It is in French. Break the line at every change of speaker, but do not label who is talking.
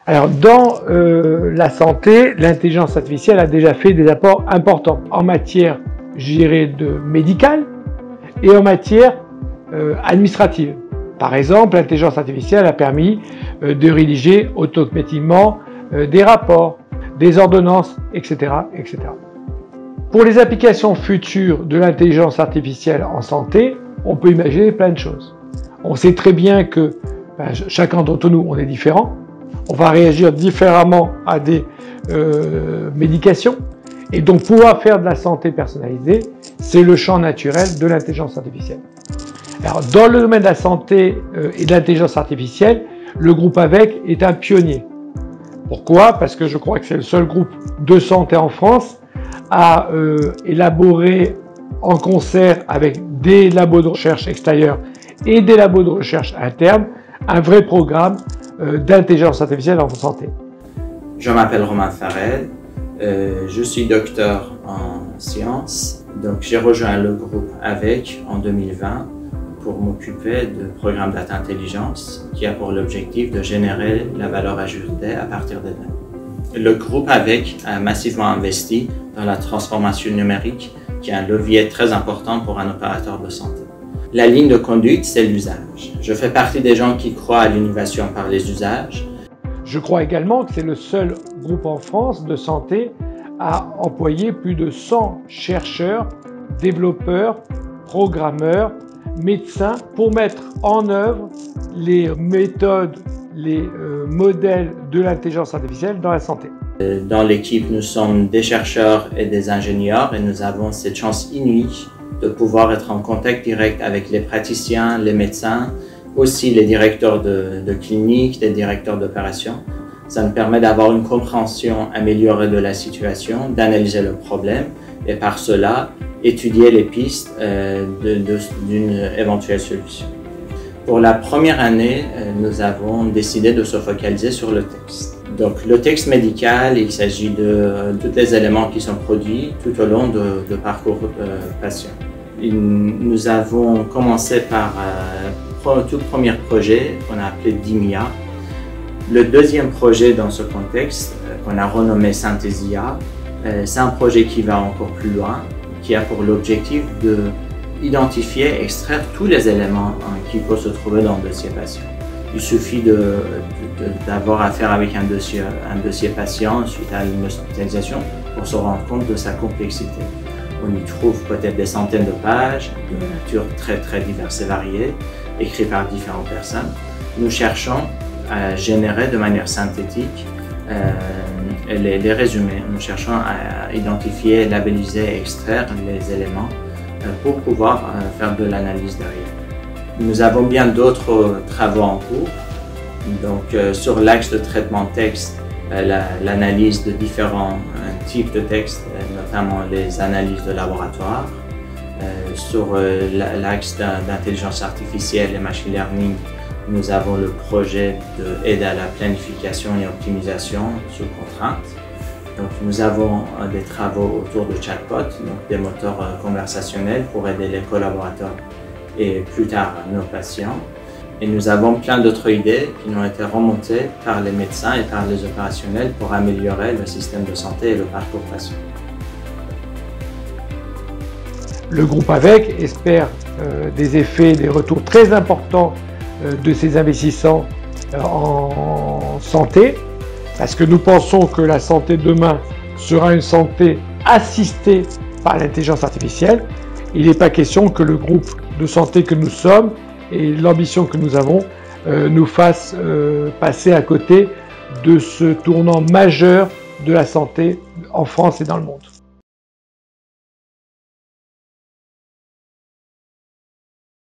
Alors, dans la santé, l'intelligence artificielle a déjà fait des apports importants en matière, je dirais, de médicale et en matière administrative. Par exemple, l'intelligence artificielle a permis de rédiger automatiquement des rapports, des ordonnances, etc., etc. Pour les applications futures de l'intelligence artificielle en santé, on peut imaginer plein de choses. On sait très bien que chacun d'entre nous, on est différent. On va réagir différemment à des médications. Et donc, pouvoir faire de la santé personnalisée, c'est le champ naturel de l'intelligence artificielle. Alors, dans le domaine de la santé et de l'intelligence artificielle, le groupe AVEC est un pionnier. Pourquoi? Parce que je crois que c'est le seul groupe de santé en France à élaborer en concert avec des labos de recherche extérieurs et des labos de recherche internes un vrai programme d'intelligence artificielle en santé.
Je m'appelle Romain Farel, je suis docteur en sciences, donc j'ai rejoint le groupe AVEC en 2020 pour m'occuper de programme data intelligence qui a pour l'objectif de générer la valeur ajoutée à partir des données. Le groupe AVEC a massivement investi dans la transformation numérique qui est un levier très important pour un opérateur de santé. La ligne de conduite, c'est l'usage. Je fais partie des gens qui croient à l'innovation par les usages.
Je crois également que c'est le seul groupe en France de santé à employer plus de 100 chercheurs, développeurs, programmeurs, médecins pour mettre en œuvre les méthodes, les modèles de l'intelligence artificielle dans la santé.
Dans l'équipe, nous sommes des chercheurs et des ingénieurs et nous avons cette chance inouïe de pouvoir être en contact direct avec les praticiens, les médecins, aussi les directeurs de cliniques, les directeurs d'opérations. Ça nous permet d'avoir une compréhension améliorée de la situation, d'analyser le problème et par cela étudier les pistes d'une éventuelle solution. Pour la première année, nous avons décidé de se focaliser sur le texte. Donc le texte médical, il s'agit de tous les éléments qui sont produits tout au long de parcours patient. Nous avons commencé par un tout premier projet qu'on a appelé DIMIA. Le deuxième projet dans ce contexte, qu'on a renommé Synthesia, c'est un projet qui va encore plus loin, qui a pour l'objectif d'identifier, extraire tous les éléments qui peuvent se trouver dans le dossier patient. Il suffit d'avoir affaire avec un dossier patient suite à une hospitalisation pour se rendre compte de sa complexité. On y trouve peut-être des centaines de pages de nature très diverses et variées, écrites par différentes personnes. Nous cherchons à générer de manière synthétique les résumés. Nous cherchons à identifier, labelliser, extraire les éléments pour pouvoir faire de l'analyse derrière. Nous avons bien d'autres travaux en cours. Donc, sur l'axe de traitement de texte, l'analyse de différents types de textes, notamment les analyses de laboratoire. Sur l'axe d'intelligence artificielle et machine learning, nous avons le projet d'aide à la planification et optimisation sous contrainte. Donc, nous avons des travaux autour de chatbots, donc des moteurs conversationnels pour aider les collaborateurs et plus tard nos patients. Et nous avons plein d'autres idées qui nous ont été remontées par les médecins et par les opérationnels pour améliorer le système de santé et le parcours patient.
Le groupe AVEC espère des effets, des retours très importants de ces investissants en santé, parce que nous pensons que la santé demain sera une santé assistée par l'intelligence artificielle. Il n'est pas question que le groupe de santé que nous sommes et l'ambition que nous avons nous fasse passer à côté de ce tournant majeur de la santé en France et dans le monde.